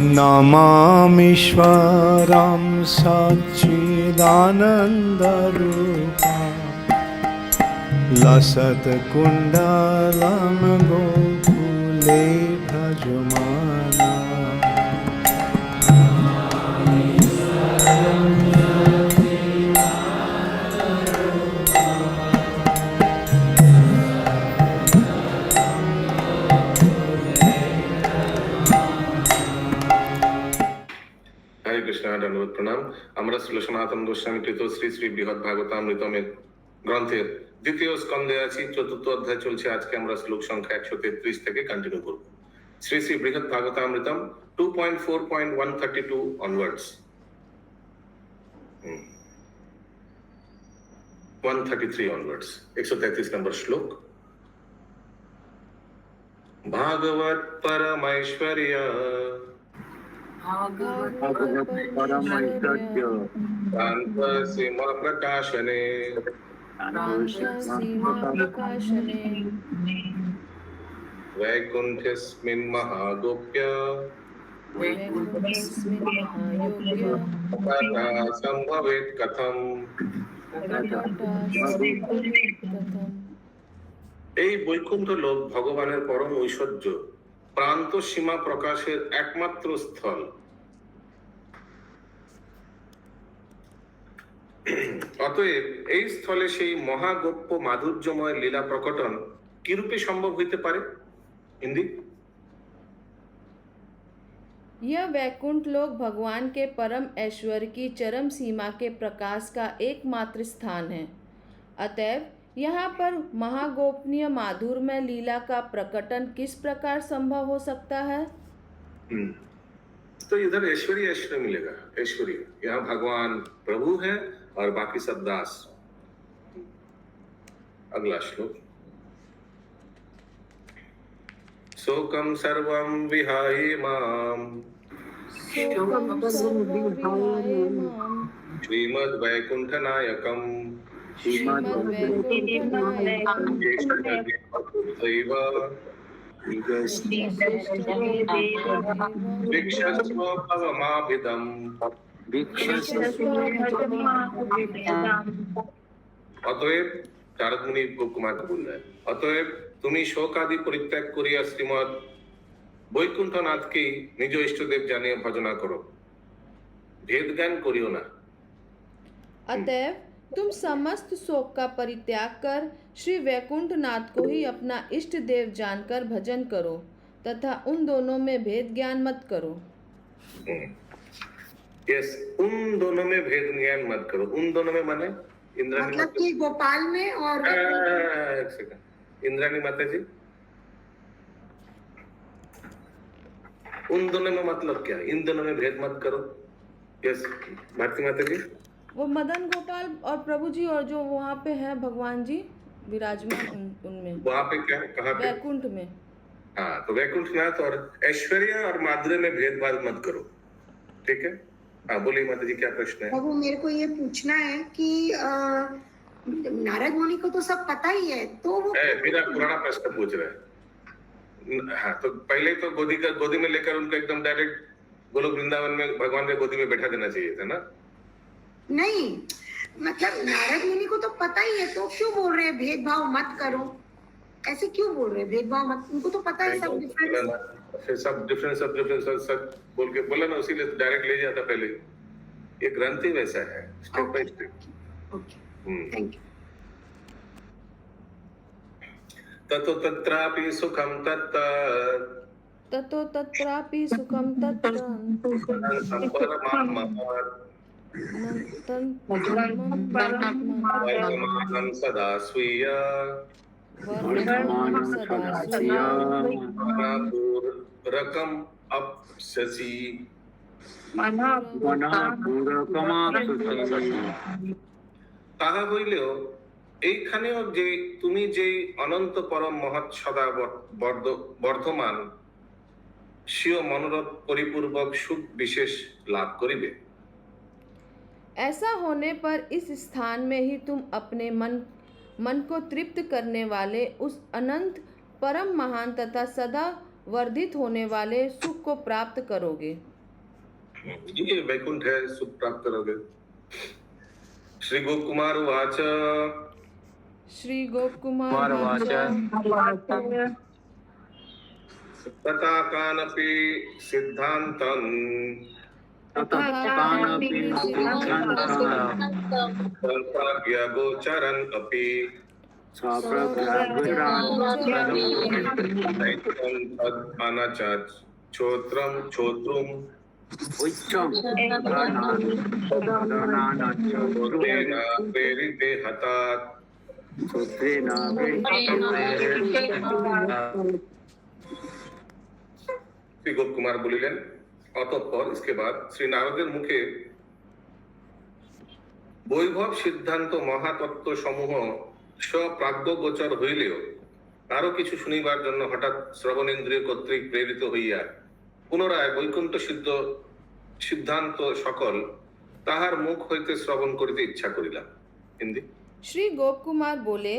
नमामीश्वरं सच्चिदानन्दरूपं लसत्कुण्डलं गोकुले भजमाना। हरे कृष्णा, दंडवत प्रणाम। আমরা শ্রী সনাতন গোস্বামী কৃত শ্রী শ্রী বৃহৎ ভাগবতামৃতমের গ্রন্থের দ্বিতীয় স্কন্ধে আছি, চতুর্থ অধ্যায় চলছে। আজকে আমরা শ্লোক সংখ্যা 133 থেকে কন্টিনিউ করব। শ্রী শ্রী বৃহৎ ভাগবতামৃতম 2.4.132 অনওয়ার্ডস। 133 অনওয়ার্ডস, 133 নম্বর শ্লোক। भागवत परमैश्वर्य शांत सीमा प्रकाशने वैकुंठस्मिन् महागोप्य तथा संभवेत् कथम्। এই বৈকুণ্ঠ লোক ভগবানের পরম ঐশ্বর্য, প্রান্ত সীমা প্রকাশের একমাত্র স্থল। অতএব এই স্থলে সেই মহাগোপ্য মাধুর্যময় লীলা প্রকটন কিরূপে সম্ভব হইতে পারে? হিন্দি। यह वैकुंठ लोक भगवान के परम ऐश्वर्य की चरम सीमा के प्रकाश का एकमात्र स्थान है। अतएव यहाँ पर महागोपनीय माधुर्यमय लीला का प्रकटन किस प्रकार संभव हो सकता है? तो इधर ऐश्वर्य ऐश्वर्य मिलेगा। ऐश्वर्य यहाँ भगवान प्रभु है और बाकी सब दास। अगला श्लोक। शोकम सर्वं विहाय माम श्रीमद् वैकुंठ नायकम অতএব নারদ মুনি গোপ কুমারকে বললেন, অতএব তুমি শোক আদি পরিত্যাগ করিয়া শ্রীমৎ বৈকুণ্ঠনাথকেই নিজ ইষ্টদেব জানিয়ে ভজনা করো, ভেদ জ্ঞান করিও না। अतएव तुम समस्त शोक का परित्याग कर श्री वैकुंठ नाथ को ही अपना इष्ट देव जानकर भजन करो तथा उन दोनों में भेद ज्ञान मत करो। यस, उन दोनों में भेद ज्ञान मत करो। उन दोनों में माने इंद्राणी, मतलब कि गोपाल में और एक सेकंड, इंद्राणी माता जी, उन दोनों में मतलब क्या? इन दोनों में भेद मत करो। यस, भारती माता जी। वो मदन गोपाल और प्रभु जी और जो वहाँ पे है भगवान जी विराजमान उनमें। वहाँ पे क्या, कहाँ पे? वैकुंठ में। हाँ, तो वैकुंठनाथ और ऐश्वर्य और माधुर्य में भेदभाव मत करो, ठीक है? हाँ बोलिए माता जी, क्या प्रश्न है? प्रभु, मेरे को ये पूछना है कि नारद मुनि को तो सब पता ही है, तो वो मेरा पुराना प्रश्न पूछ रहा है। हाँ, तो पहले तो गोदी में लेकर उनको एकदम डायरेक्ट गोलोक वृंदावन में भगवान के गोदी में बैठा देना चाहिए था ना? नहीं, मतलब नारद मुनि को तो पता ही है, तो क्यों बोल रहे हैं भेदभाव मत करो? ऐसे क्यों बोल रहे हैं भेदभाव मत? उनको तो पता है सब डिफरेंस सब बोल के बोला ना, उसीलिए डायरेक्ट ले जाता पहले। ये ग्रंथ ही वैसा है, step by step. Okay, thank you. ततो तत्रापि सुखम तत्त ततो तत्रापि सुखम तत्र वर्तमानं सदा स्वीय मनापूरकम अपससी। তাহা হইলেও এইখানেও যে তুমি যে অনন্ত পরম মহৎ সদা বর্ধমান স্বীয় মনোরথ পরিপূর্বক সুখ বিশেষ লাভ করিবে। ऐसा होने पर इस स्थान में ही तुम अपने मन को तृप्त करने वाले उस अनंत परम महान तथा सदा वर्धित होने वाले सुख को प्राप्त करोगे। ये वैकुंठ है, सुख प्राप्त करोगे। श्री गोप कुमार वाच श्री गोप कुमार वाच तथा कानपि सिद्धांतं सर्वज्ञगोचरन् अपि श्रोत्रुम प्रेरिते हतात्। শ্রী গোপ কুমার বলিলেন, অতঃপর इसके बाद শ্রী নারদের মুখে বৈভব সিদ্ধান্ত মহাতত্ত্ব সমূহ স্বপ্রাজ্ঞগোচর হইলেও আরো কিছু শুনিবার জন্য হঠাৎ শ্রবণেন্দ্রিয় কর্তৃক প্রেরিত হইয়া পুনরায় বৈকুণ্ঠ সিদ্ধান্ত সকল তাহার মুখ হইতে শ্রবণ করিতে ইচ্ছা করিলাম। হিন্দি। श्री गोप कुमार बोले,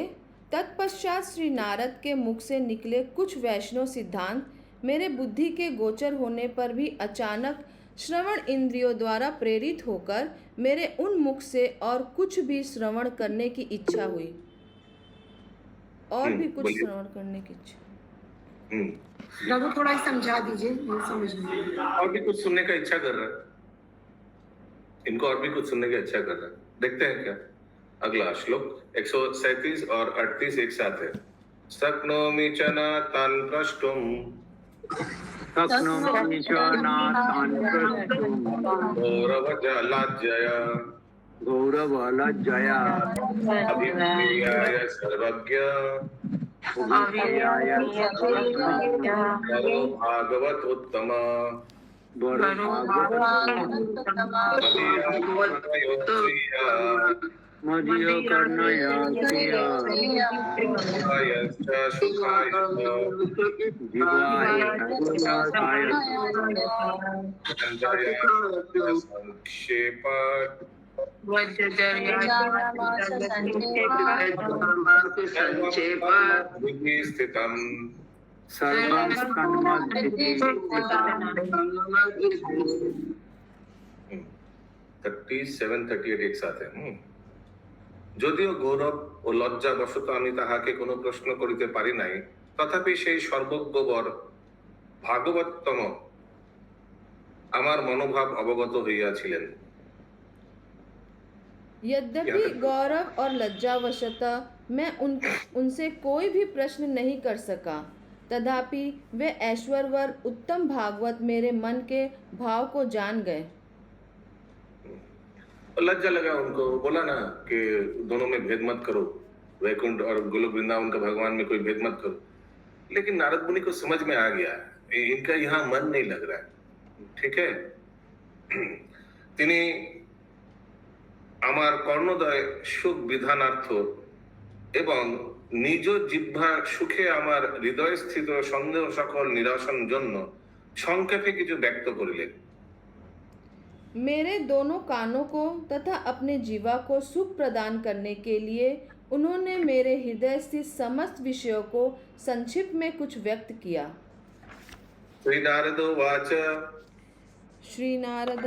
तत्पश्चात श्री नारद के मुख से निकले कुछ वैष्णव सिद्धांत मेरे बुद्धि के गोचर होने पर भी अचानक श्रवण इंद्रियों द्वारा प्रेरित होकर मेरे उन मुख से और कुछ भी श्रवण करने की इच्छा हुई। और भी कुछ श्रवण करने की इच्छा। रघु थोड़ा समझा दीजिए, मैं समझ नहीं। और भी कुछ सुनने का इच्छा कर रहा है, इनको और भी कुछ सुनने की इच्छा कर रहा है। देखते हैं क्या अगला श्लोक 137 और 38 एक साथ है। शक्नोमि च न तान् प्रष्टुम् गौरवलज्जया अभिप्रियाय सर्वज्ञ भागवत उत्तम मदीयो कर्णया स्थितम् 37-38 एक साथ है। যদিও গৌরব ও লজ্জা বশত আমি তাহাকে কোনো প্রশ্ন করিতে পারি নাই, তথাপি সেই সর্বজ্ঞবর ভাগবততম আমার মনোভাব অবগত হইয়াছিলেন। यद्यपि गौरव और लज्जावशतः मैं उनसे कोई भी प्रश्न नहीं कर सका, तथापि वे ऐश्वर्यवर उत्तम भागवत मेरे मन के भाव को जान गए। लज्जा लगा उनको, बोला ना कि दोनों में भेद मत करो, वैकुंठ और गोलोक वृंदावन का भगवान में कोई भेद मत करो। लेकिन नारद मुनि को समझ में आ गया इनका यहाँ मन नहीं लग रहा है। ठीक है, তিনি আমার কর্ণদয় সুখ বিধানার্থ এবং নিজ জিহ্বা সুখে আমার হৃদয় স্থিত সন্দেহ সকল নিরসন জন্য সংক্ষেপে কিছু ব্যক্ত করিলেন। मेरे दोनों कानों को तथा अपने जीवा को सुख प्रदान करने के लिए उन्होंने मेरे हृदय स्थित समस्त विषयों को संक्षिप्त में कुछ व्यक्त किया। श्री नारद वाच श्री नारद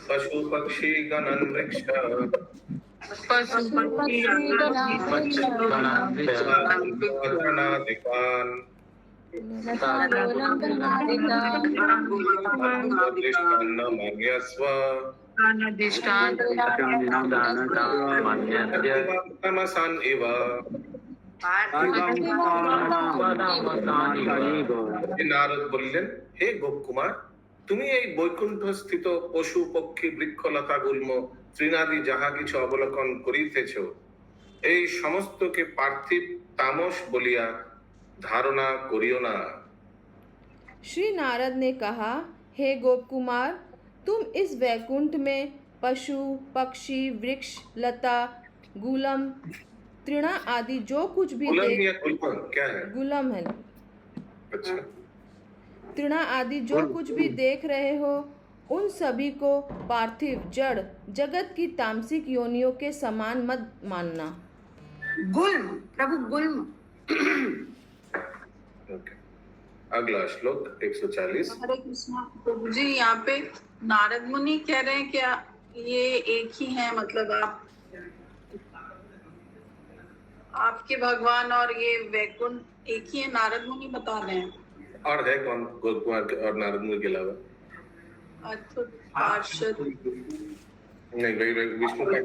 पशु पक्षी गणन वृक्ष गणाधिपान् मन्यस्व तमसान् इव। নারদ বললেন, হে গোপ কুমার, তুমি এই বৈকুণ্ঠ স্থিত পশু পক্ষী বৃক্ষ লতা গুল্ম তৃণাদি যাহা কিছু অবলোকন করিতেছ, এই সমস্তকে পার্থিব তামস বলিয়া धारणा करियो ना। श्री नारद ने कहा, हे गोप कुमार, तुम इस वैकुंठ में पशु पक्षी वृक्ष लता गुलम तृणा आदि जो कुछ भी क्या है? गुलम है। अच्छा। तृणा आदि जो कुछ भी देख रहे हो, उन सभी को पार्थिव जड़ जगत की तामसिक योनियों के समान मत मानना। गुल्म, प्रभु गुल्म। ओके, अगला श्लोक 140। हरे कृष्णा प्रभु जी, यहाँ पे नारद मुनि कह रहे हैं क्या ये एक ही है, मतलब आपके भगवान और ये वैकुंठ एक ही है, नारद मुनि बता रहे हैं। और है कौन गोल कुमार और नारद मुनि के अलावा? अद्भुत पार्षद नहीं भाई, विष्णु का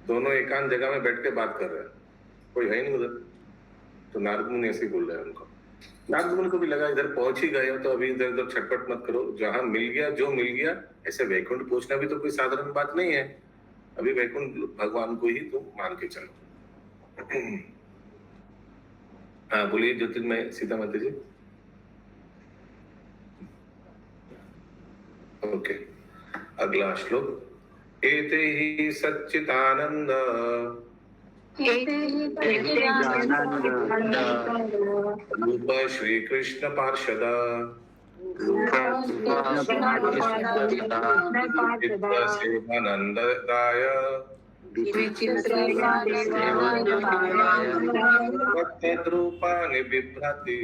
दोनों एकांत जगह में बैठ के बात कर रहे हैं, कोई है ही नहीं उधर, तो नारद मुनि ऐसे ही बोल रहे हैं उनको। नारद मुनि को भी लगा इधर पहुंच ही गए हो तो अभी इधर उधर छटपट मत करो, जहां मिल गया जो मिल गया। ऐसे वैकुंठ पहुंचना भी तो कोई साधारण बात नहीं है, अभी वैकुंठ भगवान को ही तुम मान के चलो। हाँ बोलिए ज्योतिर्मय सीता माता जी। ओके, अगला श्लोक। एते ही सच्चिदानंद रूप श्री कृष्ण पार्षद सेवानंददाय तद्रूपाणि बिभ्रति।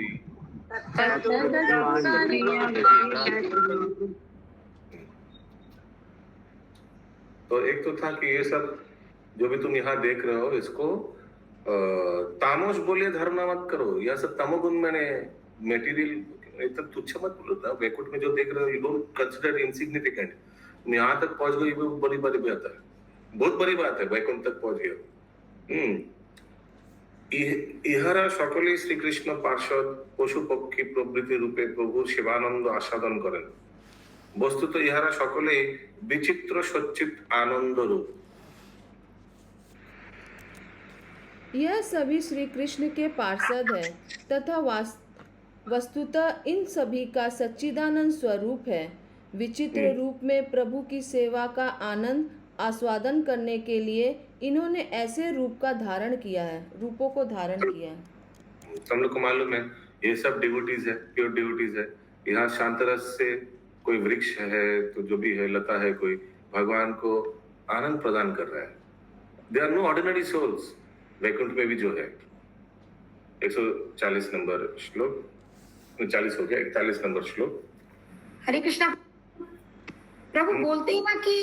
तो एक तो था कि ये सब जो भी तुम यहाँ देख रहे हो इसको तामोश बोले धर्म मत करो, यह सब तमोगुण मैंने मेटीरियल इतना तुच्छ मत बोलो था। वैकुंठ में जो देख रहे हो यू डोंट कंसिडर इनसिग्निफिकेंट। तुम यहाँ तक पहुंच गए, ये बड़ी बड़ी बात है, बहुत बड़ी बात है, वैकुंठ तक पहुंच गए। ইহারা সকলেই শ্রীকৃষ্ণ পার্ষদ পশু পক্ষী প্রভৃতি রূপে প্রভু শিবানন্দ আস্বাদন করেন। বস্তুত ইহারা সকলেই বিচিত্র সচ্চিত আনন্দ রূপ। यह सभी श्री कृष्ण के पार्षद है तथा वस्तुतः इन सभी का सच्चिदानंद स्वरूप है। विचित्र रूप में प्रभु की सेवा का आनंद आस्वादन करने के लिए इन्होंने ऐसे रूप का धारण किया है, रूपों को धारण किया है। हम लोग को मालूम है ये सब डिवोटीज है, प्योर डिवोटीज है। यहाँ शांतरस से कोई वृक्ष है तो जो भी है लता है, कोई भगवान को आनंद प्रदान कर रहा है। They are no ordinary souls. Vaikuntha में भी जो है 140 नंबर श्लोक, 40 हो गया, 41 नंबर श्लोक। हरे कृष्णा प्रभु बोलते ही ना कि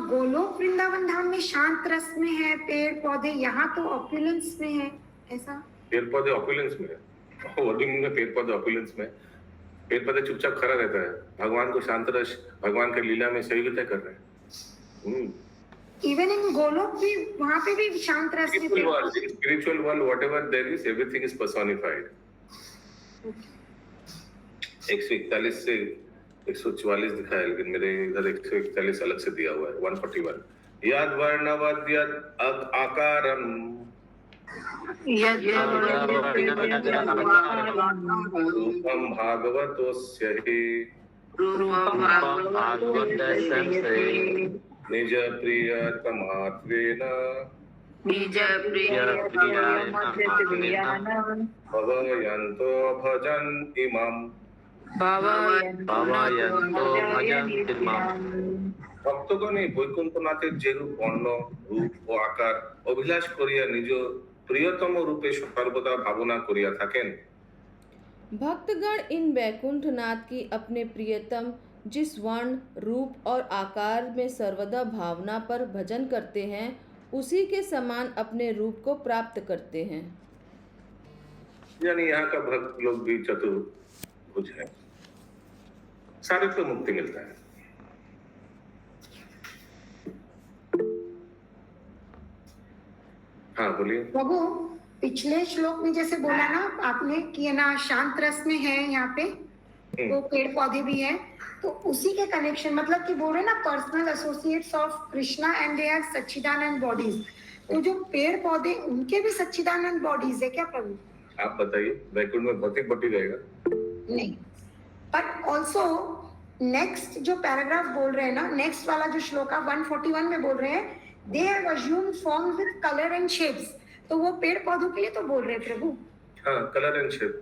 गोलोक वृंदावन धाम में शांत रस में है, पेड़ पौधे यहाँ तो ऑपुलेंस में है, ऐसा? पेड़ पौधे ऑपुलेंस में है, वर्डिंग में पेड़ पौधे ऑपुलेंस में। पेड़ पौधे चुपचाप खड़ा रहता है, भगवान को शांत रस, भगवान का लीला में सहयोगिता कर रहे हैं। इवन इन गोलोक भी, वहाँ पे भी शांत रस में spiritual world whatever there is, everything is personified. 141 से 144 दिखाया, लेकिन मेरे इधर 141 अलग से दिया हुआ है। 141 यद वर्णवद यद आकारम रूपम भागवतोस्य हि निज प्रियतमात्वेन भवयन्तो भजन् इमम्। ভক্তগণ এই বৈকুণ্ঠনাথের যে রূপ বর্ণ রূপ ও আকার অভিলাষ করিয়া নিজ প্রিয়তম রূপে সর্বদা ভাবনা করিয়া থাকেন। भक्तगण इन वैकुंठनाथ की अपने प्रियतम जिस वर्ण रूप और आकार में सर्वदा भावना पर भजन करते हैं, उसी के समान अपने रूप को प्राप्त करते हैं। यानी यहाँ का भक्त लोग भी चतुर्भुज है, सारे को मुक्ति मिलता है। हाँ बोलिए प्रभु। पिछले श्लोक में जैसे बोला ना आपने कि है ना शांत रस में है यहाँ पे, तो पेड़ पौधे भी है, तो उसी के कनेक्शन मतलब कि बोल रहे ना personal associates of Krishna and they are sachchidananda bodies. तो जो पेड़ पौधे उनके भी सच्चिदानंद बॉडीज है क्या प्रभु? आप बताइए, वैकुंठ में भौतिक बॉडी रहेगा? नहीं, बट ऑल्सो नेक्स्ट जो पैराग्राफ बोल रहे हैं ना, नेक्स्ट वाला जो श्लोक 141 में बोल रहे हैं they have assumed forms with colour and shapes. तो वो पेड़ पौधों के लिए तो बोल रहे हैं प्रभु। हाँ, कलर एंड शेप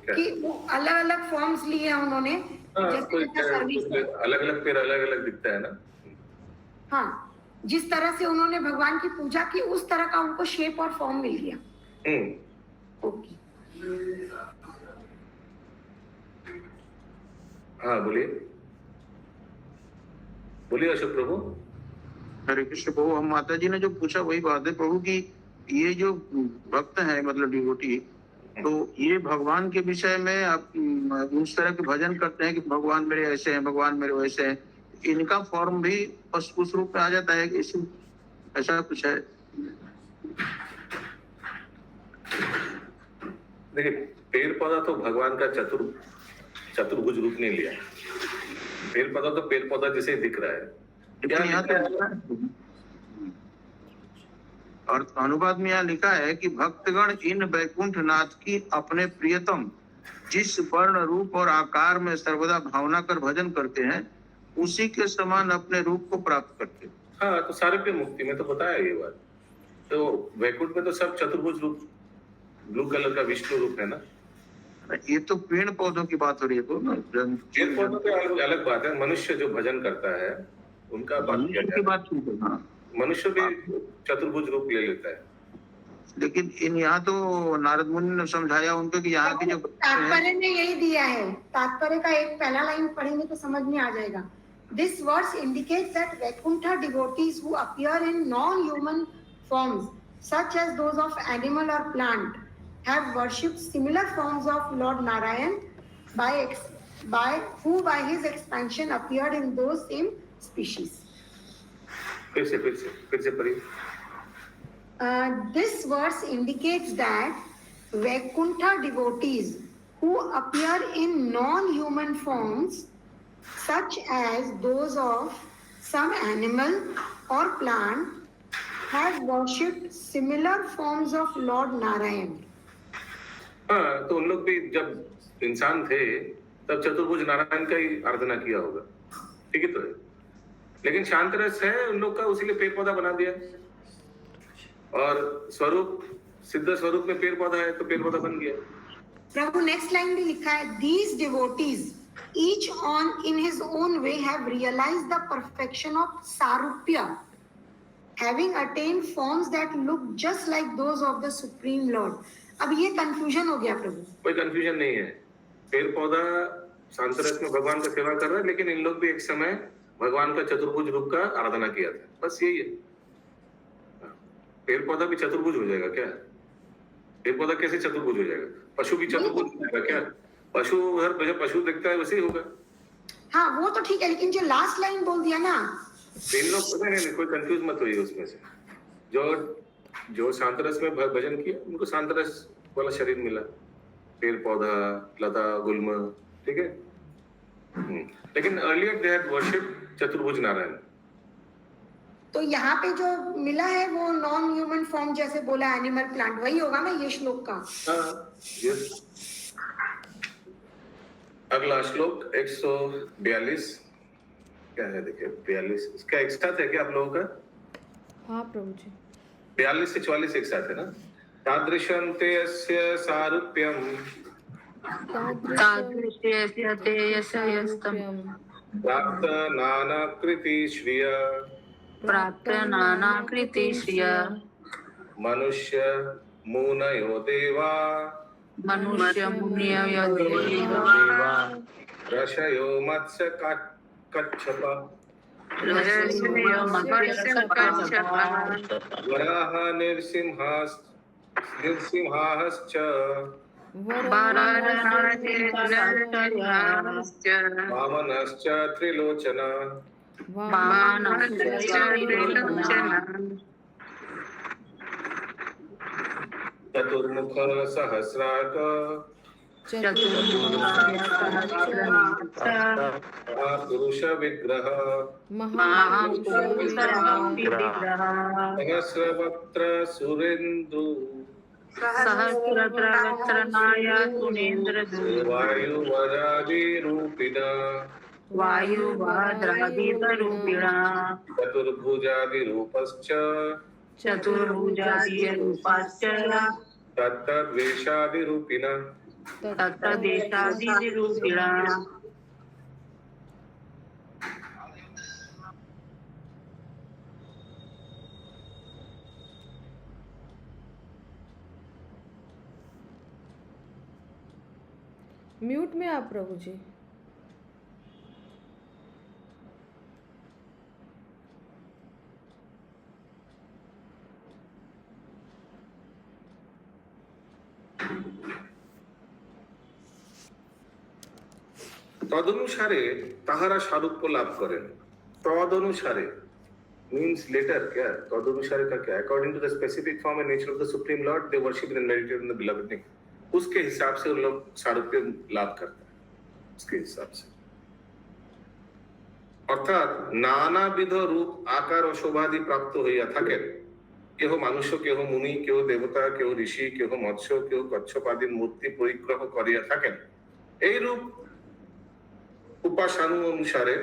कि वो अलग अलग फॉर्म्स लिए हैं उन्होंने। अलग अलग पेड़ अलग अलग दिखता है ना। हाँ, जिस तरह से उन्होंने भगवान की पूजा की उस तरह का उनको शेप और फॉर्म मिल गया। ओके, हाँ बोलिए बोलिए अशोक प्रभु। हरे कृष्ण प्रभु, हम माता जी ने जो पूछा वही बात है प्रभु की ये जो भक्त हैं मतलब डिवोटी, तो ये भगवान के विषय में आप उस तरह के भजन करते हैं कि भगवान मेरे ऐसे हैं, भगवान मेरे वैसे हैं, इनका फॉर्म भी उस रूप में आ जाता है कि इसी ऐसा कुछ है? देखिए, पेड़ पौधा तो भगवान का चतुर्भुज रूप नहीं लिया। पेड़ पौधा तो पेड़ पौधा जैसे ही दिख रहा है। लेकिन यहाँ तो और अनुवाद में यहाँ लिखा है कि भक्तगण इन वैकुंठ नाथ की अपने प्रियतम जिस वर्ण रूप और आकार में सर्वदा भावना कर भजन करते हैं उसी के समान अपने रूप को प्राप्त करते हैं। हाँ, तो सारे पे मुक्ति में तो बताया ये बात। तो वैकुंठ में तो सब चतुर्भुज रूप, ब्लू कलर का विष्णु रूप है ना। ये तो पेड़ पौधों की बात हो रही है तो ना, पेड़ पौधों तो अलग बात है। मनुष्य जो भजन करता है उनका बात किया की जाए। बात की हाँ। मनुष्य भी चतुर्भुज रूप ले लेता है। लेकिन इन यहाँ तो नारद मुनि ने समझाया उनको कि यहाँ की जो तात्पर्य ने यही दिया है। तात्पर्य का एक पहला लाइन पढ़ेंगे तो समझ में आ जाएगा। This verse indicates that Vaikuntha devotees who appear in non-human forms, such as those of animal or plant, have worshipped similar forms of Lord Narayan who by his expansion appeared in those same species. फिर से पढ़िए। This verse indicates that Vaikuntha devotees who appear in non-human forms, such as those of some animal or plant, have worshipped similar forms of Lord Narayan. हाँ, तो उन लोग भी जब इंसान थे तब चतुर्भुज नारायण का ही आराधना किया होगा। ठीक है, तो है। लेकिन शांत रस है उन लोग का, उसीलिए पेड़ पौधा बना दिया। और स्वरूप सिद्ध स्वरूप में पेड़ पौधा है तो पेड़ पौधा बन गया। प्रभु नेक्स्ट लाइन भी लिखा है, these devotees each on in his own way have realized the perfection of sarupya, having attained forms that look just like those of the supreme lord. अब ये कंफ्यूजन हो गया प्रभु। कोई कंफ्यूजन नहीं है। पेड़ पौधा शांत रस में भगवान का सेवा कर रहा है, लेकिन इन लोग भी एक समय भगवान का चतुर्भुज रूप का आराधना किया था। बस यही है। पेड़ पौधा भी चतुर्भुज हो जाएगा क्या? पेड़ पौधा कैसे चतुर्भुज हो जाएगा? पशु भी चतुर्भुज हो जाएगा क्या? पशु हर जगह पशु दिखता है वैसे ही होगा। हाँ वो तो ठीक है, लेकिन जो लास्ट लाइन बोल दिया ना, इन लोग नहीं, कोई कंफ्यूज मत होइए उसमें से। जो शांत रस में भजन किया उनको शांत रस वाला शरीर मिला, पेड़ पौधा लता गुल्म, ठीक है। लेकिन अर्लियर दे हैड वर्शिप्ड चतुर्भुज नारायण। तो यहाँ पे जो मिला है वो नॉन ह्यूमन फॉर्म जैसे बोला एनिमल प्लांट, वही होगा ना ये श्लोक का? हाँ, यस। अगला श्लोक 142 क्या है? देखिए 42 इसका एक साथ है क्या आप लोगों का? हाँ प्रभु जी। 42 से 44 एक साथ है ना। तादृशं ते यस्य सारूप्यं तादृशस्य ते यस्यस्तम प्राप्त नानाकृति श्रिय प्राप्त नानाकृति श्रिय मनुष्य मुनयो देवा मनुष्य मुनियो देवा ऋषयो मत्स्य कच्छप वराह नृसिंहाश्च वामनश्च त्रिलोचन चतुर्मुख सहस्रार्क पुरुष विग्रह सहस्रवक्त्र सुरेंद्र वायुवरादिरूपिणा वायुभद्रादिरूपिणा चतुर्भुजादिरूपश्च चतुर्भुजादिरूपाश्च तत्तद्वेषादिरूपिणा तत्तद्वेषादिरूपिणा। म्यूट में आप प्रभु जी। তদনুসারে তাহারা সারূপ্য লাভ করেন। তদনুসারে means later, क्या तदनुसारे का क्या? According to the specific form and nature of the supreme lord, they worship and meditate in the beloved name. उसके हिसाब से उन लोग सारूप्य लाभ करते हैं, उसके हिसाब से। অর্থাৎ নানাবিধ রূপ আকার ও শোভাদি প্রাপ্ত হইয়া থাকেন। কেহ মানুষ, কেহ মুনি, কেহ দেবতা, কেহ ঋষি, কেহ মৎস্য, কেহ কচ্ছপ আদির মূর্তি পরিগ্রহ করিয়া থাকেন। এই রূপ উপাসানু অনুসারে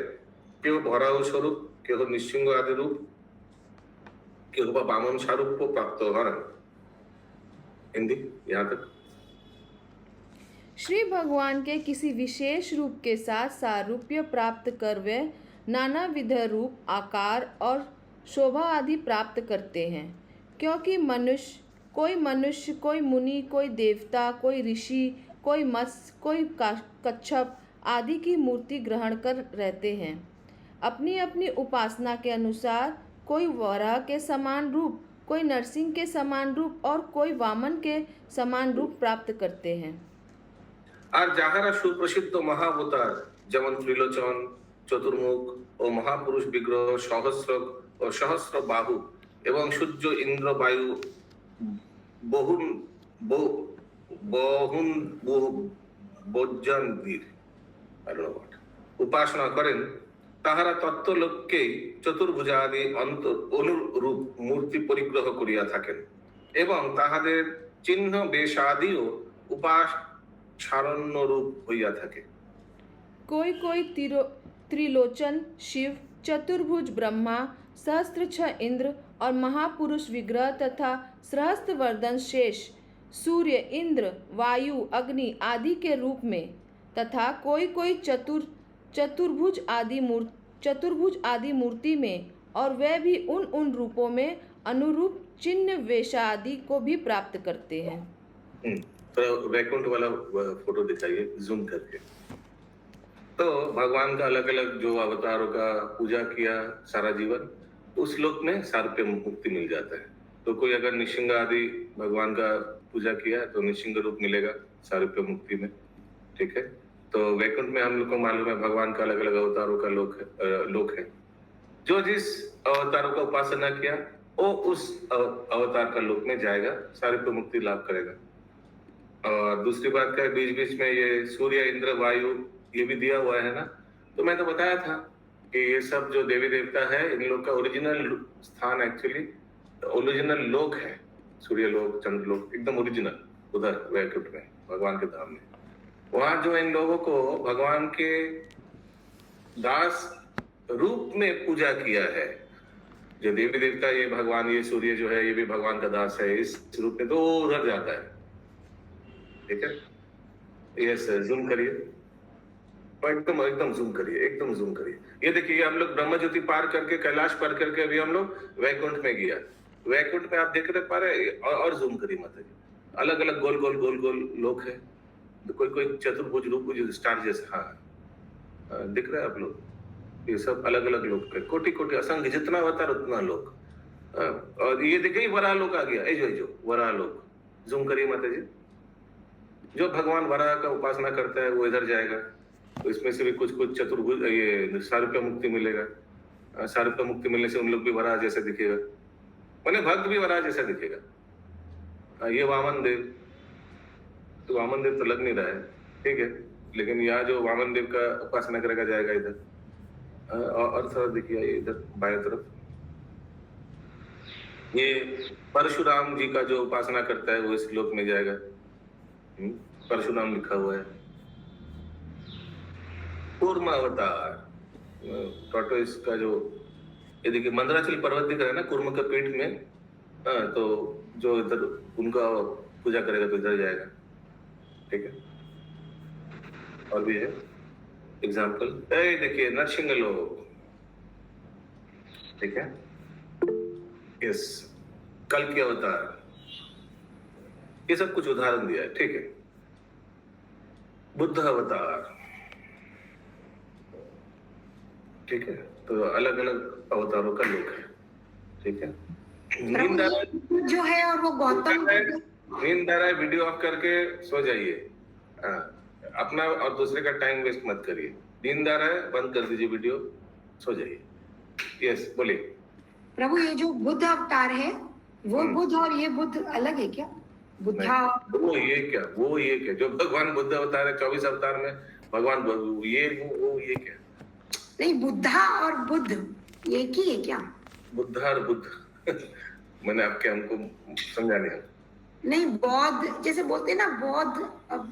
কেউ ভরাও স্বরূপ, কেহ নিঃসিংহ আদি রূপ, केहू बामन स्वरूप को प्राप्त होगा। हिंदी यहाँ तक। श्री भगवान के किसी विशेष रूप के साथ सारूप्य प्राप्त कर वे नाना विध रूप, आकार और शोभा आदि प्राप्त करते हैं, क्योंकि मनुष्य, कोई मुनि, कोई देवता, कोई ऋषि, कोई मत्स्य, कोई कच्छप आदि की मूर्ति ग्रहण कर रहते हैं। अपनी अपनी उपासना के अनुसार कोई वराह के समान रूप, कोई नरसिंह के समान रूप और कोई वामन के समान रूप प्राप्त करते हैं। আর যাহারা সুপ্রসিদ্ধ মহাবতার যেমন ত্রিলোচন, চতুর্মুখ ও মহাপুরুষ বিগ্রহ, সহস্র ও সহস্র বাহু এবং সূর্য, ইন্দ্র, বায়ু, বজ্রান্তির উপাসনা করেন, তাহারা তত্ত্বলোককেই চতুর্ভুজাদি অনুরূপ মূর্তি পরিগ্রহ করিয়া থাকেন এবং তাহাদের চিহ্ন বেশাদিও उपासारण्य रूप होइया থাকে। कोई कोई त्रिलोचन शिव, चतुर्भुज ब्रह्मा, सहस्त्र इंद्र और महापुरुष विग्रह तथा सहस्त्रवर्धन शेष, सूर्य, इंद्र, वायु, अग्नि आदि के रूप में तथा कोई कोई चतुर्भुज आदि मूर्ति में, और वे भी उन रूपों में अनुरूप चिन्ह वेशादि को भी प्राप्त करते हैं। तो वैकुंठ वाला फोटो दिखाइए जूम करके। तो भगवान का अलग अलग जो अवतारों का पूजा किया सारा जीवन, उस लोक में सारूप्य मुक्ति मिल जाता है। तो कोई अगर निशिंग आदि भगवान का पूजा किया तो निशिंग रूप मिलेगा सारूप्य मुक्ति में, ठीक है। तो वैकुंठ में हम लोग को मालूम है भगवान का अलग अलग अवतारों का लोक है। जो जिस अवतारों का उपासना किया वो उस अवतार का लोक में जाएगा, सारूप्य मुक्ति लाभ करेगा। और दूसरी बात क्या, बीच बीच में ये सूर्य, इंद्र, वायु ये भी दिया हुआ है ना। तो मैं तो बताया था कि ये सब जो देवी देवता है, इन लोग का ओरिजिनल स्थान एक्चुअली ओरिजिनल लोक है, सूर्य लोक, चंद्र लोक, एकदम ओरिजिनल उधर वैकुंठ में भगवान के धाम में। वहां जो इन लोगों को भगवान के दास रूप में पूजा किया है, जो देवी देवता, ये भगवान, ये सूर्य जो है ये भी भगवान का दास है, इस रूप में तो उधर जाता है, ठीक है। यस, जूम करिए, एकदम एकदम जूम करिए, एकदम जूम करिए। ये देखिए हम लोग ब्रह्म ज्योति पार करके, कैलाश पार करके अभी हम लोग वैकुंठ में गया। वैकुंठ में आप देख रहे पा रहे, और जूम करिए माता जी। अलग अलग गोल गोल गोल गोल लोक है, तो कोई कोई चतुर्भुज रूप, स्टार जैसे, हाँ दिख रहे हैं आप लोग। ये सब अलग अलग लोक है, कोटि कोटि असंख्य, जितना अवतार उतना लोक। और ये देखिए वराह लोक आ गया, जो वराह लोक, जूम करिए माता जी। जो भगवान वराह का उपासना करता है वो इधर जाएगा, तो इसमें से भी कुछ कुछ चतुर्भुज, ये सारूप्य मुक्ति मिलेगा। सारूप्य मुक्ति मिलने से उन लोग भी वराह जैसे दिखेगा, मैंने भक्त भी वराह जैसा दिखेगा। ये वामन देव, तो वामन देव तो लग नहीं रहा है, ठीक है, लेकिन यहाँ जो वामन देव का उपासना करेगा जाएगा इधर। और थोड़ा देखिए इधर बाएं तरफ, ये परशुराम जी का जो उपासना करता है वो इस श्लोक में जाएगा। परशुराम लिखा हुआ है। कूर्म अवतार, टॉर्टोइस का जो, ये देखिए मंदराचल पर्वत दिख रहा है ना कूर्म के पीठ में, तो जो इधर उनका पूजा करेगा तो इधर जाएगा, ठीक है। और भी है एग्जाम्पल, देखिए नरसिंह लोक, ठीक है। यस, कल की अवतार, ये सब कुछ उदाहरण दिया है, ठीक है। बुद्ध अवतार, ठीक है, तो अलग अलग अवतारों का लोक है, ठीक है। नींद आ रहा है, प्रभु जो है और वो गौतम नींद आ रहा है, वीडियो ऑफ करके सो जाइए। हाँ, अपना और दूसरे का टाइम वेस्ट मत करिए। नींद आ रहा है, बंद कर दीजिए वीडियो, सो जाइए। यस, बोलिए। प्रभु ये जो बुद्ध अवतार है वो बुद्ध और ये बुद्ध अलग है क्या? बुद्धा वो ये क्या, वो ये क्या, जो भगवान बुद्ध अवतार है 24 अवतार में, भगवान ये वो ये क्या? नहीं, बुद्धा और बुद्ध एक ही है क्या? बुद्धा और बुद्ध मैंने आपके हमको समझा नहीं। नहीं, बौद्ध जैसे बोलते हैं ना, बौद्ध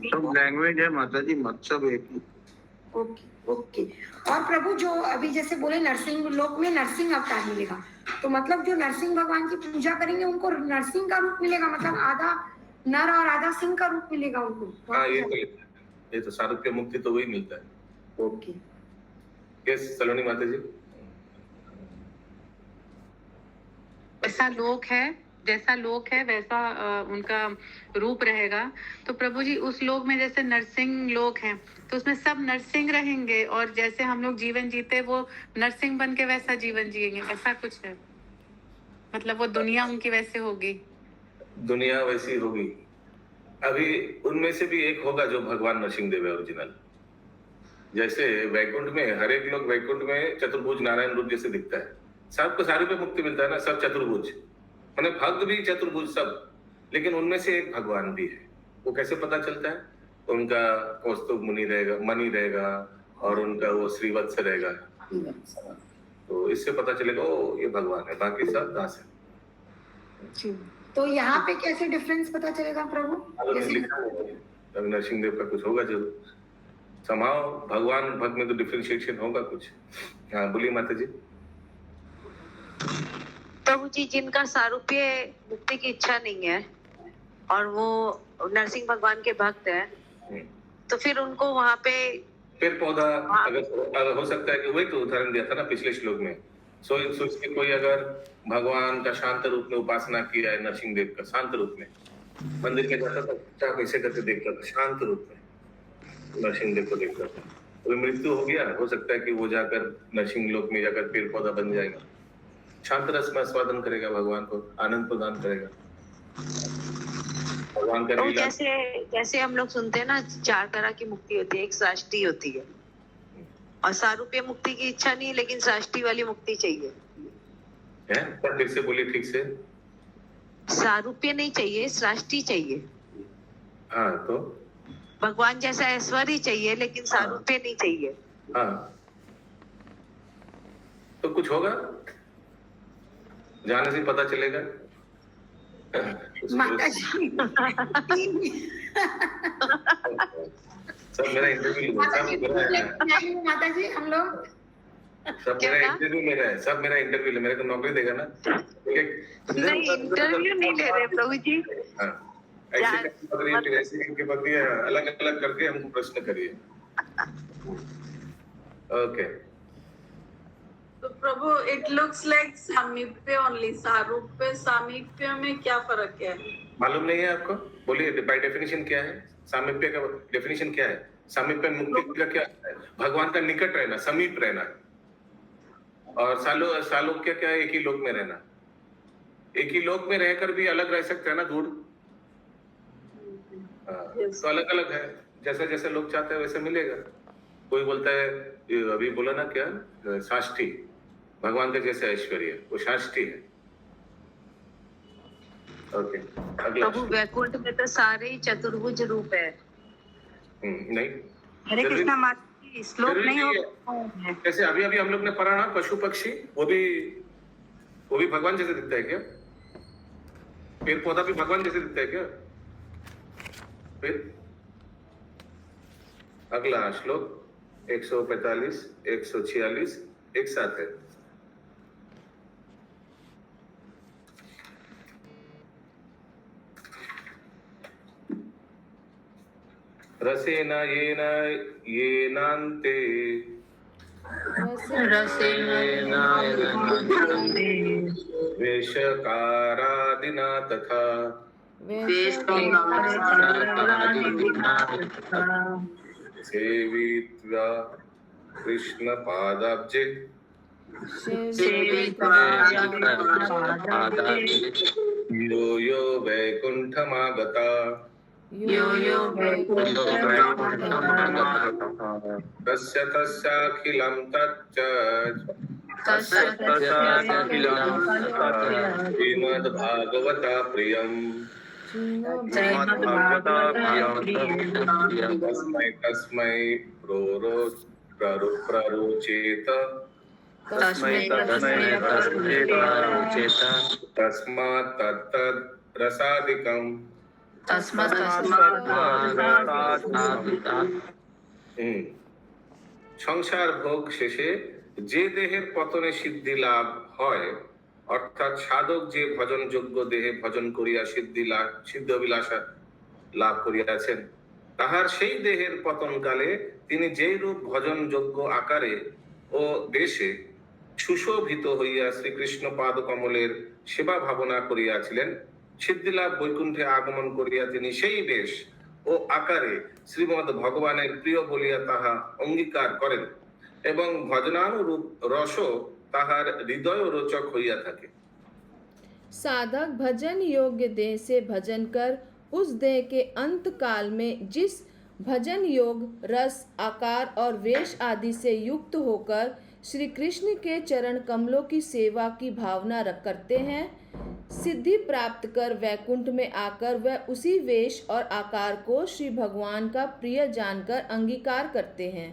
सब लैंग्वेज है माता जी, मत सब एक ही। Okay okay. और प्रभु जो अभी जैसे बोले नरसिंह लोक में नरसिंह अवतार मिलेगा, तो मतलब जो नरसिंह भगवान की पूजा करेंगे उनको नरसिंह का रूप मिलेगा, मतलब आधा नर और आधा सिंह का रूप मिलेगा उनको। हाँ, ये तो सारूप्य मुक्ति तो वही मिलता है। ओके। यस सलोनी माता जी। जैसा लोक है वैसा उनका रूप रहेगा। तो प्रभु जी उस लोक में जैसे नरसिंह लोक है तो उसमें सब नरसिंह रहेंगे, और जैसे हम लोग जीवन जीते वो नरसिंह बन के वैसा जीवन जिएंगे, ऐसा कुछ है? मतलब वो दुनिया उनकी वैसे होगी, दुनिया वैसी होगी। अभी उनमें से भी एक होगा जो भगवान नरसिंह देव है ओरिजिनल। जैसे वैकुंठ में हर एक लोग वैकुंठ में चतुर्भुज नारायण रूप जैसे दिखता है, सबको सारे पे मुक्ति मिलता है ना, सब चतुर्भुज, मैंने भक्त भी चतुर्भुज सब, लेकिन उनमें से एक भगवान भी है। वो कैसे पता चलता है? उनका कौस्तुभ मुनि रहेगा, मणि रहेगा, और उनका वो श्रीवत्स रहेगा, तो इससे पता चलेगा ओ ये भगवान है, बाकी सब दास है। तो यहाँ पे कैसे डिफरेंस पता चलेगा प्रभु? अभी नरसिंह देव का कुछ होगा जरूर, समाओ भगवान भक्त में तो डिफरेंशिएशन होगा कुछ। हाँ बोलिए माता जी। प्रभु जी जिनका सारूप्य मुक्ति की इच्छा नहीं है और वो नरसिंह भगवान के भक्त हैं, तो फिर उनको वहाँ पे पेड़ पौधा अगर हो सकता है कि वही तो उदाहरण दिया था ना पिछले श्लोक में, सोच के कोई अगर भगवान का शांत रूप में उपासना किया है, नरसिंह देव का शांत रूप में, मंदिर में जाता था, चाप ऐसे करके देखता था, शांत रूप में नरसिंह देव को देखता था, तो मृत्यु हो गया, हो सकता है कि वो जाकर नरसिंह लोक में जाकर पेड़ पौधा बन जाएगा, शांत रस में आस्वादन करेगा, भगवान को आनंद प्रदान करेगा। भगवान का तो जैसे हम लोग सुनते हैं ना, 4 तरह की मुक्ति होती है, एक साष्टी होती है, और सारूप्य मुक्ति की इच्छा नहीं, लेकिन साष्टी वाली मुक्ति चाहिए है। फिर से बोलिए ठीक से। सारूप्य नहीं चाहिए, साष्टी चाहिए। हाँ, तो भगवान जैसा ऐश्वर्य चाहिए, लेकिन सारूप्य नहीं चाहिए। हाँ, तो कुछ होगा, जाने से पता चलेगा। माता जी सब मेरा इंटरव्यू माता जी हम लोग सब मेरा इंटरव्यू ले रहा है, सब मेरा इंटरव्यू ले, मेरे को नौकरी देगा ना? नहीं, इंटरव्यू नहीं ले रहे प्रभु जी। ऐसे बकरी अलग अलग करके हमको प्रश्न करिए। ओके। तो प्रभु इट लुक्स लाइक सामीप्य ओनली, सारूप्य सामीप्य में क्या फर्क है? मालूम नहीं है आपको? बोलिए बाय डेफिनेशन क्या है सामीप्य का? डेफिनेशन क्या है सामीप्य मुक्ति का? क्या है? भगवान का निकट रहना, समीप रहना, और सालोक्य क्या है? एक ही लोक में रहना। एक ही लोक में रहकर भी अलग रह सकते हैं ना, दूर। तो अलग अलग है, जैसे जैसे लोग चाहते हैं वैसे मिलेगा। कोई बोलता है, अभी बोला ना क्या, साष्टी, भगवान का जैसे ऐश्वर्य वो साष्टी है। ओके, अगला। प्रभु वैकुंठ में तो सारे ही चतुर्भुज रूप है। नहीं, हरे कृष्णा माता जी, श्लोक नहीं हो। जैसे अभी अभी हम लोग ने पढ़ा ना, पशु पक्षी वो भी भगवान जैसे दिखता है क्या? पेड़ पौधा भी भगवान जैसे दिखता है क्या? फिर अगला श्लोक 145, 146 एक साथ है। रसेन येन येनान्ते वेशकारादिना तथा सेवित्वा कृष्ण पादाब्जे यो यो वैकुंठमागता तस्य तस्याखिलं तच्च श्रीमद्भागवता प्रियम् तस्मै तस्मै प्ररोचेत तस्मात् तत्तद् रसादिकम् সংসার ভোগ শেষে যে দেহের পতনে সিদ্ধি লাভ হয়, অর্থাৎ সাধক যে ভজন যোগ্য দেহে ভজন করিয়া সিদ্ধ অভিলাষা লাভ করিয়াছেন, তাহার সেই দেহের পতনকালে তিনি যেই রূপ ভজন যোগ্য আকারে ও বেশে সুশোভিত হইয়া শ্রীকৃষ্ণ পাদ কমলের সেবা ভাবনা করিয়াছিলেন, সিদ্ধিলাভ বৈকুণ্ঠে আগমন করিয়া তিনি সেই বেশ ও আকারে শ্রীমদ ভগবানের প্রিয় বলিয়া তাহা অঙ্গীকার করেন এবং ভজনানুরূপ রস তাহার হৃদয় रोचक হইয়া থাকে। साधक भजन योग्य देह से भजन कर उस देह के अंत काल में जिस भजन योग रस आकार और वेश आदि से युक्त होकर श्री कृष्ण के चरण कमलों की सेवा की भावना करते हैं, सिद्धि प्राप्त कर वैकुंठ में आकर वह उसी वेश और आकार को श्री भगवान का प्रिय जानकर अंगीकार करते हैं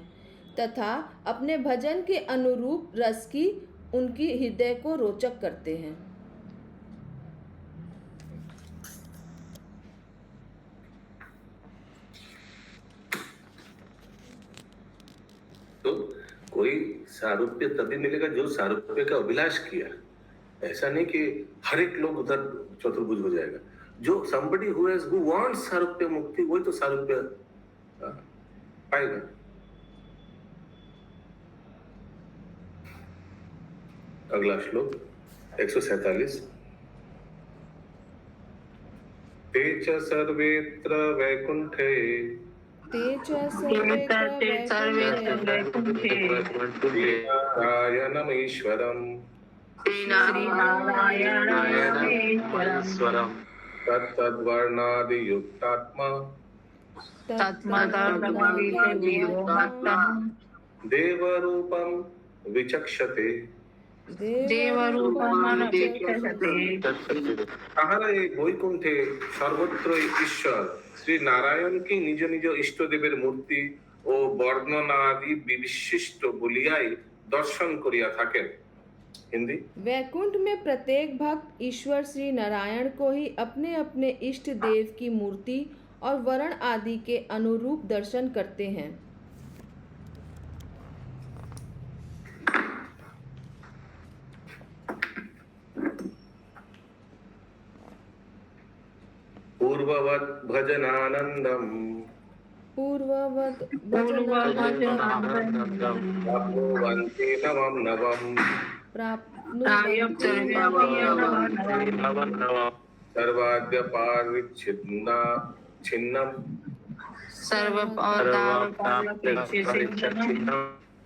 तथा अपने भजन के अनुरूप रस की उनकी हृदय को रोचक करते हैं। तो कोई सारूप्य तभी मिलेगा जो सारूप्य का अभिलाष किया। ऐसा नहीं कि हर एक लोग उधर चतुर्भुज हो जाएगा। जो somebody who wants सारूप्य मुक्ति, वही तो सारूप्य पाएगा। अगला श्लोक 147। ते च सर्वेत्र वैकुंठे नारायणमीश्वरम् तत्तद्वर्णादियुक्तात्मा देवरूपं विचक्षते। তাহারা এই বৈকুণ্ঠে সর্বত্রই ঈশ্বর শ্রী নারায়ণকে নিজ নিজ ইষ্টদেবের মূর্তি ও বর্ণনাদি বিশিষ্ট বলিয়াই দর্শন করিয়া থাকেন। हिंदी। वैकुंठ में प्रत्येक भक्त ईश्वर श्री नारायण को ही अपने अपने इष्ट देव की मूर्ति और वर्ण आदि के अनुरूप दर्शन करते हैं। पूर्ववत् भजनानंदम प्राप्नुवन्ति नवं नवं सर्वाद्यपारिच्छिन्नं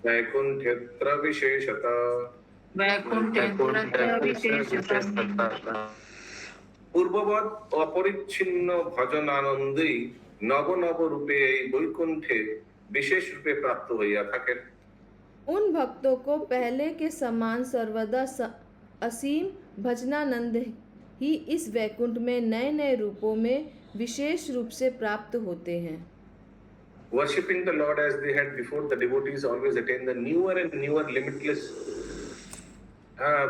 वैकुण्ठेऽत्र विशेषतः। পূর্ববৎ অপরিচ্ছিন্ন ভজন আনন্দেই নব নব রূপে এই বৈকুণ্ঠে বিশেষ রূপে প্রাপ্ত হইয়া থাকেন। उन भक्तों को पहले के समान सर्वदा असीम भजनानंद ही इस वैकुंठ में नए नए रूपों में विशेष रूप से प्राप्त होते हैं। Worshipping the Lord as they had before, the devotees always attain the newer and newer limitless।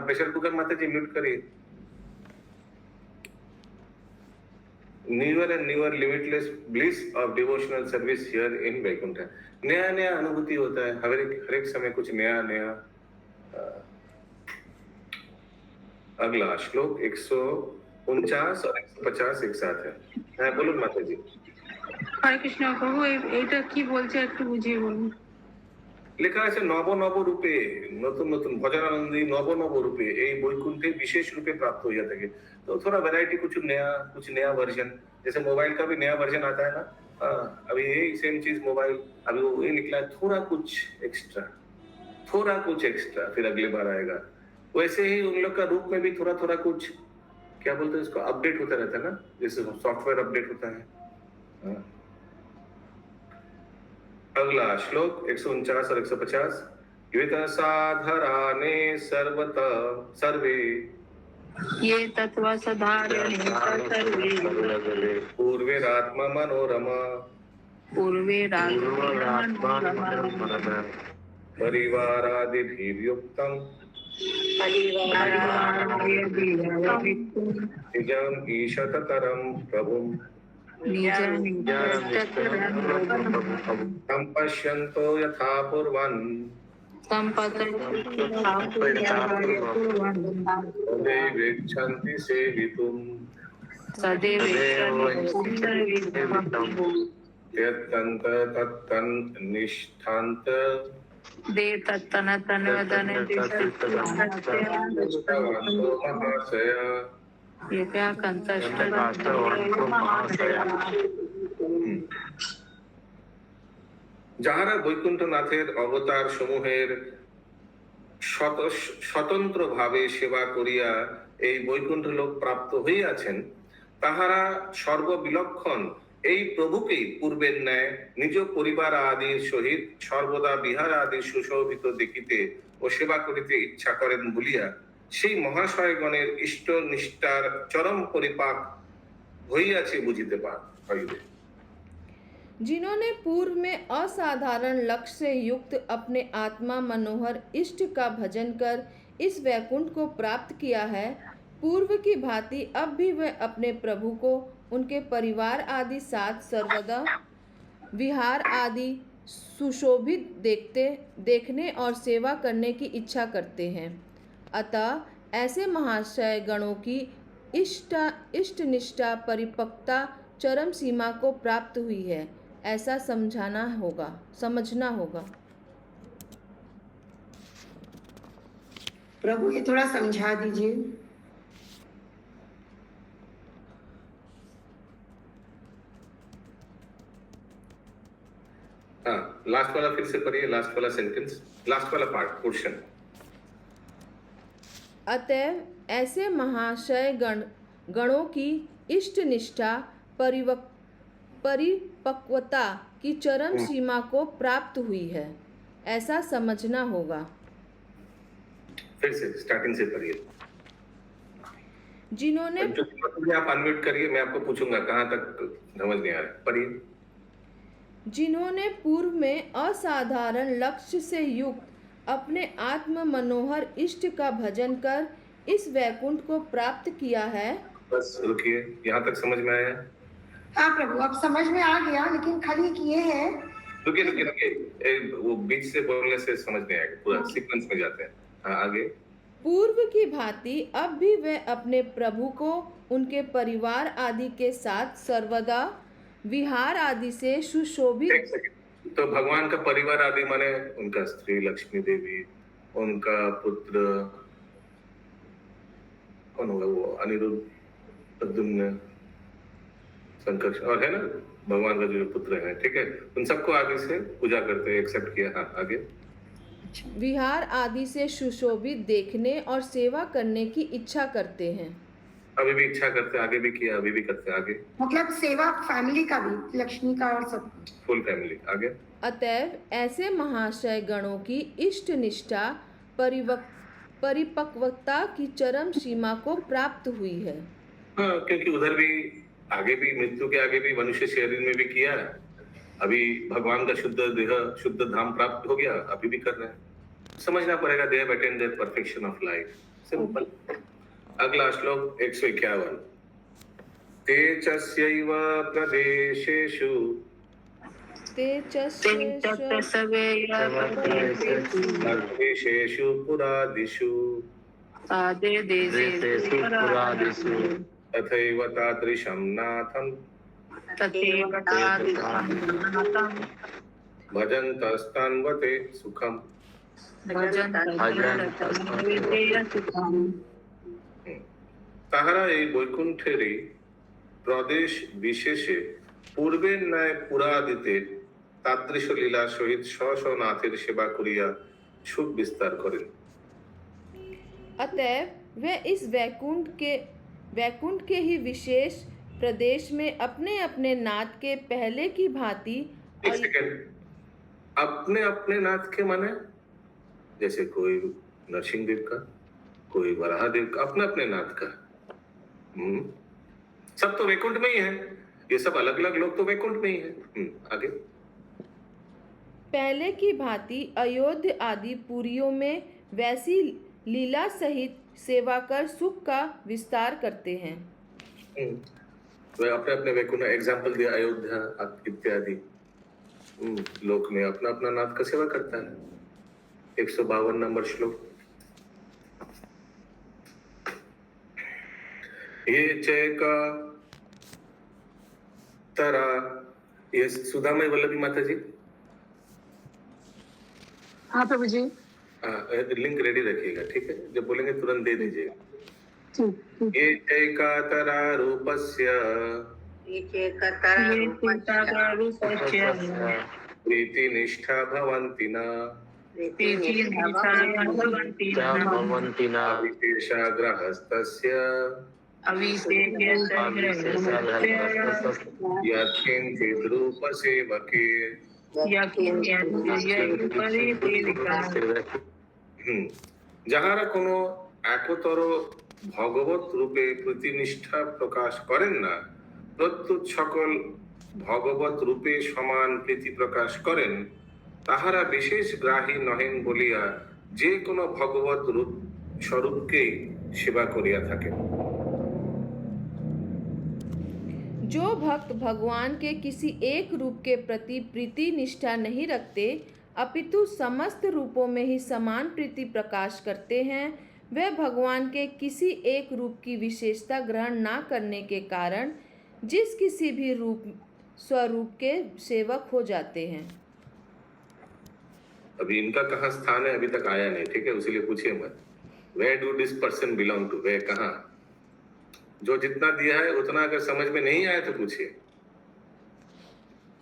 Pressure cooker माता जी म्यूट करिए। newer and newer limitless bliss of devotional service here in Vaikuntha। नया नया अनुभूति होता है हर एक समय कुछ नया नया। अगला श्लोक 149 और 150 एक साथ है। बोलो माता जी। हरे कृष्ण प्रभु এটা কি বলছে একটু বুঝিয়ে বলুন। লেখা আছে নব নব রূপে, নতুন নতুন ভজনানন্দী নব নব रूपे এই বৈকুণ্ঠে विशेष रूपे प्राप्त हो जाते हैं। तो थोड़ा वैरायटी, कुछ नया वर्जन, जैसे मोबाइल का भी नया वर्जन आता है ना, अभी यही सेम चीज मोबाइल, अभी वो ये निकला है, थोड़ा कुछ एक्स्ट्रा, फिर अगली बार आएगा। वैसे ही उन लोग का रूप में भी थोड़ा थोड़ा कुछ, क्या बोलते हैं इसको, अपडेट होता रहता है ना, जैसे सॉफ्टवेयर अपडेट होता है। हाँ। अगला श्लोक 149 और 150। साधराने सर्वे ये तत्व साधारण सर्वे पूर्वेरात्मा मनोरमा पूर्वे परिवारादिभिर्युक्तम् निजम् ईशततरं प्रभुम् सम्पश्यन्तो यथा पूर्वन् सदैवेक्षन्ति सेवितुम् यत्तन्त तत्तन्निष्ठान्त भगवन्तो महाशय। যাহারা বৈকুণ্ঠনাথের অবতার সমূহের স্বতন্ত্র ভাবে সেবা করিয়া এই বৈকুণ্ঠ লোক প্রাপ্ত হইয়াছেন, তাহারা সর্ববিলক্ষণ এই প্রভুকেই পূর্বের ন্যায় নিজ পরিবার আদির সহিত সর্বদা বিহার আদি সুশোভিত দেখিতে ও সেবা করিতে ইচ্ছা করেন বলিয়া সেই মহাশয়গণের ইষ্ট নিষ্ঠার চরম পরিপাক হইয়াছে বুঝিতে পারিবে। जिन्होंने पूर्व में असाधारण लक्ष्य से युक्त अपने आत्मा मनोहर इष्ट का भजन कर इस वैकुंठ को प्राप्त किया है, पूर्व की भांति अब भी वे अपने प्रभु को उनके परिवार आदि साथ सर्वदा विहार आदि सुशोभित देखने और सेवा करने की इच्छा करते हैं। अतः ऐसे महाशय गणों की इष्ट निष्ठा परिपक्वता चरम सीमा को प्राप्त हुई है, ऐसा समझना होगा। प्रभु ये थोड़ा समझा दीजिए। हाँ, लास्ट वाला फिर से पढ़िए, लास्ट वाला सेंटेंस, लास्ट वाला पार्ट पोर्शन। अतएव ऐसे महाशय गणों की इष्ट निष्ठा परिपक्वता की चरम सीमा को प्राप्त हुई है, ऐसा समझना होगा। फिर से स्टार्टिंग से पढ़िए। जिन्होंने आप अनम्यूट करिए, मैं आपको पूछूंगा कहाँ तक समझ नहीं आ रहा, पढ़िए। जिन्होंने पूर्व में असाधारण लक्ष्य से युक्त अपने आत्म मनोहर इष्ट का भजन कर इस वैकुंठ को प्राप्त किया है। बस रुकिए, यहाँ तक समझ में आया? हाँ प्रभु, अब समझ में आ गया, लेकिन खाली ये है। रुकिए, वो बीच से बोलने से समझ नहीं आएगा, पूरा सीक्वेंस में जाते हैं। हाँ, आगे। पूर्व की भांति अब भी वे अपने प्रभु को उनके परिवार आदि के साथ सर्वदा विहार आदि से सुशोभित। तो भगवान का परिवार आदि माने उनका स्त्री लक्ष्मी देवी, उनका पुत्र कौन होगा, वो अनिरुद्ध, प्रद्युम्न, शंकर और है ना, भगवान का जो पुत्र है, ठीक है, उन सबको आगे से पूजा करते हैं, एक्सेप्ट किया। हाँ, आगे। विहार आदि से सुशोभित देखने और सेवा करने की इच्छा करते हैं। अभी भी इच्छा करते, आगे भी किया, अभी भी करते, आगे। मतलब सेवा फैमिली का भी, लक्ष्मी का और सब, फुल फैमिली, आगे। अतएव ऐसे महाशय गणों की इष्ट निष्ठा परिपक्वता की चरम सीमा को प्राप्त हुई है। हाँ, क्योंकि उधर भी आगे भी, मृत्यु के आगे भी मनुष्य शरीर में भी किया, अभी भगवान का शुद्ध देह, शुद्ध धाम प्राप्त हो गया, अभी भी कर रहे हैं। समझना पड़ेगा, they have attend the perfection of life, simple. अगला श्लोक 151। ते चस्यैव प्रदेशेषु देशेषु पुरादिषु तथैव तादृशं नाथं भजन्तस्तन्वते सुखम्। তাহারা এই বৈকুণ্ঠেরই প্রদেশ বিশেষে পূর্বে ন্যায় পুরাদিতে তাদৃশ লীলা সহিত স্ব স্ব নাথের সেবা করিয়া সুখ বিস্তার করেন। अतएव वे इस वैकुंठ के ही विशेष प्रदेश में अपने अपने नाथ के पहले की भांति एक सेकेंड, अपने अपने नाथ के माने जैसे कोई नरसिंह देव का, कोई वराहदेव का, अपने अपने नाथ का। सब तो वैकुंठ में ही है, ये सब अलग अलग लोग तो वैकुंठ में ही है। आगे पहले की भांति अयोध्या आदि पुरियों में वैसी लीला सहित सेवा कर सुख का विस्तार करते हैं। वे अपने अपने वैकुंठ एग्जाम्पल दिया, अयोध्या इत्यादि लोक में अपना अपना नाथ का सेवा करता है। 152 नंबर श्लोक। ये चैका तरा, ये सुधामय वल्लभी माता जी। हाँ प्रभु जी। लिंक रेडी रखिएगा, ठीक है? जब बोलेंगे तुरंत दे दीजिएगा। ठीक। ये चैका तरा रूपस्य प्रीति निष्ठा भवन्ति न अविशेषाग्रहस्तस्य यत्किञ्चित् रूपसेवके। যাহারা কোনো একতর ভগবত রূপে প্রতিনিষ্ঠা প্রকাশ করেন না, প্রত্যুত সকল ভগবত রূপে সমান প্রীতি প্রকাশ করেন, তাহারা বিশেষ গ্রাহী নহেন বলিয়া যে কোনো ভগবত রূপ স্বরূপকেই সেবা করিয়া থাকেন। जो भक्त भगवान के किसी एक रूप के प्रति प्रीति निष्ठा नहीं रखते, अपितु समस्त रूपों में ही समान प्रीति प्रकाश करते हैं, वे भगवान के किसी एक रूप की विशेषता ग्रहण न करने के कारण जिस किसी भी रूप स्वरूप के सेवक हो जाते हैं। अभी इनका कहाँ स्थान है अभी तक आया नहीं, ठीक है? उसीलिए पूछिए मत, where do this person belong to, वे कहाँ। जो जितना दिया है उतना अगर समझ में नहीं आया तो पूछिए।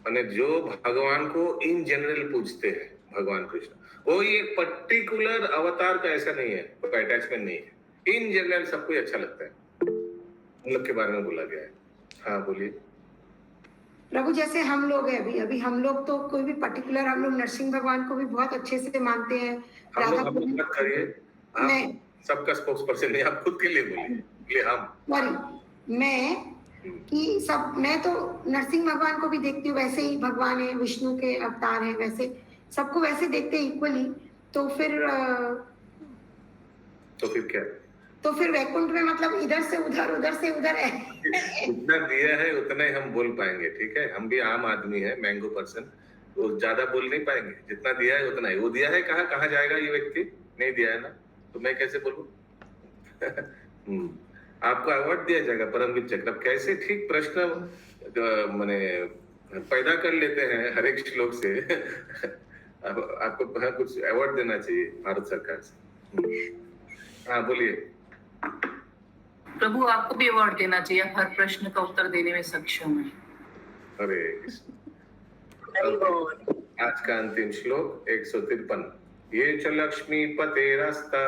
माने जो भगवान को इन जनरल पूछते हैं, भगवान कृष्ण, वो ये पर्टिकुलर अवतार का ऐसा नहीं है, कोई अटैचमेंट नहीं है, इन जनरल सबको अच्छा लगता है, उन लोग के बारे में बोला गया है। हाँ बोलिए प्रभु। जैसे हम लोग हैं अभी हम लोग तो कोई भी पर्टिकुलर, हम लोग नरसिंह भगवान को भी बहुत अच्छे से मानते हैं। हम लोग मत करिए, आप सबका स्पोक्स पर्सन नहीं, आप खुद के लिए बोलिए। मैं तो नरसिंह भगवान को भी देखती हूँ, वैसे ही भगवान है, विष्णु के अवतार हैं, वैसे सबको वैसे देखते हैं इक्वली। तो फिर क्या? तो फिर वैकुंठ में मतलब इधर से उधर है। जितना दिया है उतना ही हम बोल पाएंगे, ठीक है? हम भी आम आदमी है, मैंगो पर्सन, वो ज्यादा बोल नहीं पाएंगे। जितना दिया है उतना ही। वो दिया है कहाँ जाएगा ये व्यक्ति? नहीं दिया है ना, तो मैं कैसे बोलूं? आपको अवार्ड दिया जाएगा परमवीर चक्र। अब कैसे ठीक प्रश्न माने पैदा कर लेते हैं हर एक श्लोक से। अब आपको कुछ अवार्ड देना चाहिए भारत सरकार से। हाँ बोलिए। प्रभु आपको भी अवार्ड देना चाहिए, हर प्रश्न का उत्तर देने में सक्षम है। अरे आज का अंतिम श्लोक 153। ये च लक्ष्मी पतेरस्ता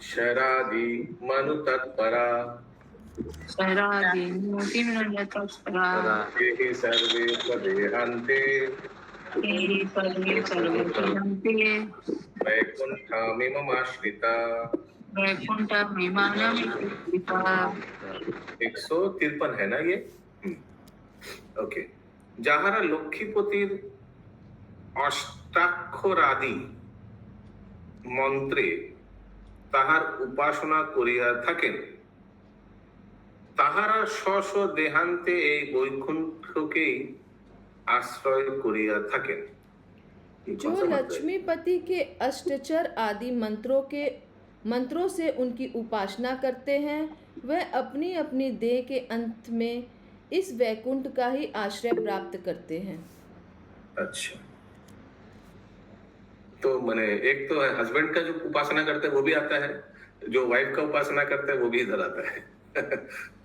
शरादि मनु तत्परा ये सर्वे पदेहन्ते वैकुंठमिममाश्रिता। 153 है ना ये? ओके। যাহারা লক্ষ্মীপতির অষ্টাক্ষরাদি মন্ত্রে তাহার উপাসনা করিয়া থাকেন, তাহারা স্ব স্ব দেহান্তে এই বৈকুণ্ঠকেই आश्रय करिया থাকেন। जो लक्ष्मीपति के अष्टचर आदि मंत्रों से उनकी उपासना करते हैं, वह अपनी अपनी देह के अंत में इस वैकुंठ का ही आश्रय प्राप्त करते हैं। अच्छा, तो मैंने एक तो है हस्बैंड का जो उपासना करते हैं वो भी आता है, जो वाइफ का उपासना करता है वो भी इधर आता है।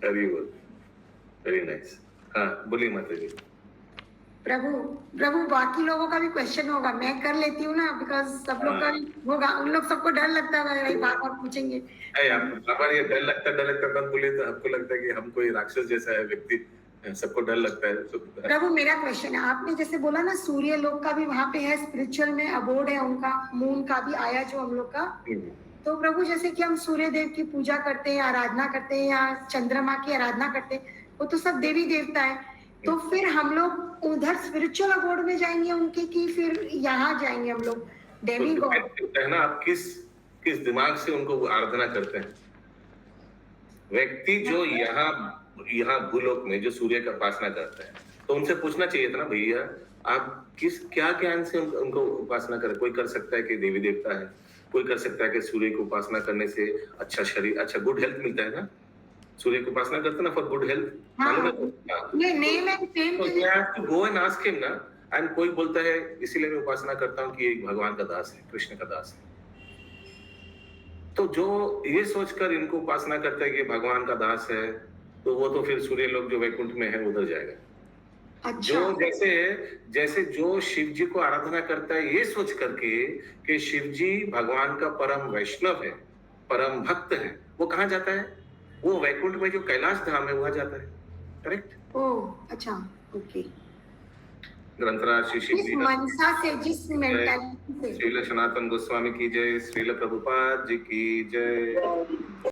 हरि बोल, वेरी नाइस। हाँ बोलिए माता जी। प्रभु प्रभु बाकी लोगों का भी क्वेश्चन होगा, मैं कर लेती हूँ ना, बिकॉज सब लोग का होगा, उन लोग सबको डर लगता है भाई बार बार पूछेंगे। हमारे ये डर लगता मत बोलिए, तो हमको लगता है कि हम कोई राक्षस जैसा है व्यक्ति, सबको डर लगता है। प्रभु मेरा क्वेश्चन है, आपने जैसे बोला ना सूर्य लोक का भी वहाँ पे है, स्पिरिचुअल में अबोर्ड है उनका, मून का भी आया जो हम लोग का। तो प्रभु जैसे कि हम सूर्य देव की पूजा करते हैं, आराधना करते हैं, या चंद्रमा की आराधना करते हैं, वो तो सब देवी देवता है। तो फिर हम लोग उधर स्पिरिचुअल अबोर्ड में जाएंगे उनके, की फिर यहाँ जाएंगे हम लोग डेमी गॉड? है ना, आप किस दिमाग से उनको आराधना करते हैं। व्यक्ति जो यहाँ भूलोक में जो सूर्य का उपासना करता है, तो उनसे पूछना चाहिए था ना, भैया आप क्या ज्ञान से उनको उपासना करें। कोई कर सकता है कि देवी देवता है, कोई कर सकता है कि सूर्य की उपासना करने से अच्छा शरीर, अच्छा गुड हेल्थ मिलता है ना। सूर्य की उपासना करते ना for good health. Go and ask him ना। एंड कोई बोलता है इसीलिए मैं उपासना करता हूँ कि एक भगवान का दास है, कृष्ण का दास है। तो जो ये सोचकर इनको उपासना करता है कि भगवान का दास है, तो वो तो फिर सूर्य लोक जो वैकुंठ में है उधर जाएगा। अच्छा। जो जैसे जो शिव जी को आराधना करता है ये सोच करके कि शिव जी भगवान का परम वैष्णव है, परम भक्त है, वो कहाँ जाता है? वो वैकुंठ में जो कैलाश धाम है वहां जाता है। करेक्ट। ओह अच्छा, ओके। ग्रंथराज श्री शिव जी मनसा से, जिस मेंटालिटी से। श्रील सनातन गोस्वामी की जय, श्रील प्रभुपाद जी की जय।